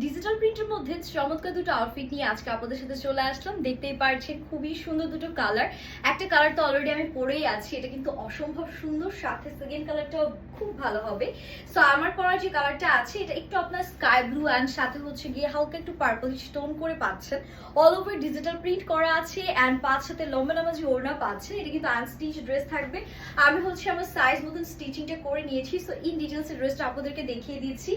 Digital প্রিন্টের মধ্যে চমৎকার দুটো আউটফিট নিয়ে আজকে আপনাদের সাথে চলে আসলাম। দেখতেই পারছেন খুবই সুন্দর দুটো কালার। একটা কালার তো অলরেডি আমি পরেই আছি, এটা কিন্তু অসম্ভব সুন্দর, সাথে সেকেন্ড কালারটাও খুব ভালো হবে। সো আমার পরা যে কালারটা আছে এটা একটু আপনার স্কাই ব্লু অ্যান্ড সাথে হচ্ছে গিয়ে হালকা একটু পার্পলিশ টোন করে পাচ্ছেন। অল ওভার ডিজিটাল প্রিন্ট করা আছে অ্যান্ড পাঁচ সাথে লম্বা লম্বা যে ওড়না পাচ্ছেন, এটা কিন্তু আনস্টিচ ড্রেস থাকবে। আমি হচ্ছে আমার সাইজ মতন স্টিচিংটা করে নিয়েছি। সো ইন ডিটেলস এর ড্রেসটা আপনাদেরকে দেখিয়ে দিচ্ছি।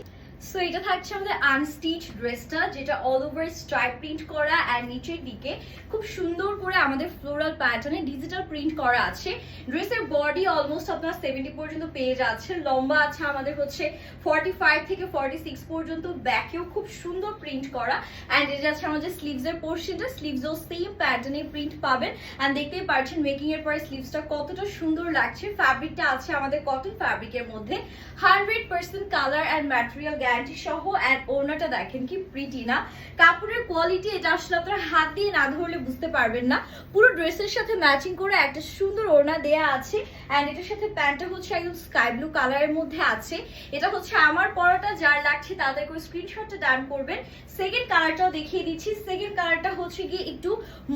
সো এটা থাকছে আমাদের আনস্টিচ ড্রেসটা, যেটা অল ওভার স্ট্রাইপ প্রিন্ট করা অ্যান্ড নিচের দিকে খুব সুন্দর করে আমাদের ফ্লোরাল প্যাটার্নে ডিজিটাল প্রিন্ট করা আছে। ড্রেসের বডি অলমোস্ট আপনার 70 পর্যন্ত পেয়ে যাচ্ছে, লম্বা আছে আমাদের হচ্ছে 45 থেকে 46 পর্যন্ত, ব্যাকেও খুব সুন্দর প্রিন্ট করা। অ্যান্ড এটা যাচ্ছে আমাদের স্লিভসের পোর্শনটা, স্লিভসও সেম প্যাটার্নে প্রিন্ট পাবেন। অ্যান্ড দেখতেই পাচ্ছেন মেকিং এর পরে স্লিভসটা কতটা সুন্দর লাগছে। ফ্যাব্রিকটা আছে আমাদের কটন ফ্যাব্রিকের মধ্যে, 100% কালার অ্যান্ড ম্যাটেরিয়াল গ্যারান্টি সহ। অ্যান্ড ওড়নাটা দেখেন কি প্রিটি না, কাপড়ের কোয়ালিটি এটা আসলে আপনারা হাত দিয়ে না ধরলে বুঝতে পারবেন না। পুরো ড্রেসের সাথে ম্যাচিং করে একটা সুন্দর ওড়না দেয়া আছে। অ্যান্ড এটার সাথে প্যান্টটা হচ্ছে একদম স্কাই ব্লু কালারের মধ্যে আছে। এটা হচ্ছে আমার পরাটা, যার লাগছে তাদের করে স্ক্রিনশটটা ডান করবেন। সেকেন্ড কালারটাও দেখিয়ে দিচ্ছি। সেকেন্ড কালারটা হচ্ছে গিয়ে একটু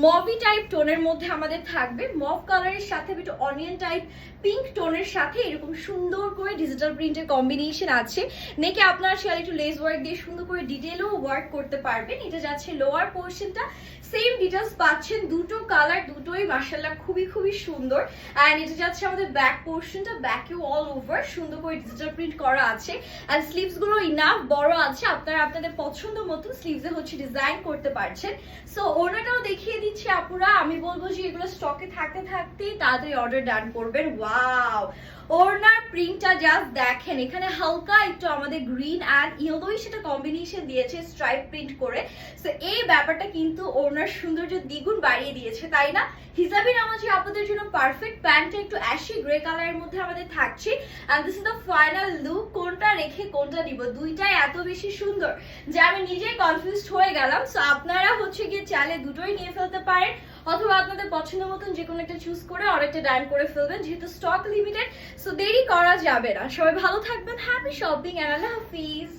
মভি টাইপ টোনের মধ্যে আমাদের থাকবে, মভ কালারের সাথে একটু অনিয়ন টাইপ পিঙ্ক টোনের সাথে এরকম সুন্দর করে ডিজিটাল প্রিন্টের কম্বিনেশন আছে। নেকে আপনারা চাইলে একটু লেস ওয়ার্ক দিয়ে সুন্দর করে ডিটেলও ওয়ার্ক করতে পারবেন। এটা যাচ্ছে লোয়ার পোর্শনটা, সেম ডিটেলস পাচ্ছেন। দুটো কালার দুটোই মাশাআল্লাহ খুবই খুবই সুন্দর। অ্যান্ড এটা যাচ্ছে আমাদের ব্যাক পোর্শনটা, ব্যাকেও অল ওভার সুন্দর করে ডিজিটাল প্রিন্ট করা আছে। অ্যান্ড স্লিভস গুলো ইনাফ বড় আছে, আপনারা আপনাদের পছন্দ মতো স্লিভসে হচ্ছে ডিজাইন করতে পারছেন। সো ওনাটাও দেখিয়ে দিচ্ছি আপুরা, আমি বলবো যে এগুলো স্টকে থাকতে থাকতেই তাড়াতাড়ি অর্ডার ডান করবেন। ওয়াও, ওড়নার প্রিন্টটা জাস্ট দেখেন, এখানে হালকা একটু আমাদের গ্রিন অ্যান্ড ইয়েলোই সেটা কম্বিনেশন দিয়েছে স্ট্রাইপ প্রিন্ট করে। সো এই ব্যাপারটা কিন্তু ওড়নার সৌন্দর্য দ্বিগুণ বাড়িয়ে দিয়েছে, তাই না? হিজাবি নামাজি আপনাদের জন্য পারফেক্ট। প্যান্টটা একটু অ্যাশি গ্রে কালারের মধ্যে আমাদের থাকছে। And this is the final look. কোনটা রেখে কোনটা নিব, দুইটাই এত বেশি সুন্দর যে আমি নিজেই কনফিউজড হয়ে গেলাম। সো আপনারা হচ্ছে গিয়ে চাইলে দুটোই নিয়ে ফেলতে পারেন, অথবা আপনাদের পছন্দ মতন যে কোনো একটা চুজ করে অনেকটা ডান করে ফেলবেন, যেহেতু স্টক লিমিটেড। সো দেরি করা যাবে না। সবাই ভালো থাকবেন, হ্যাপি শপিং, এন্ড আল্লাহ হাফিজ।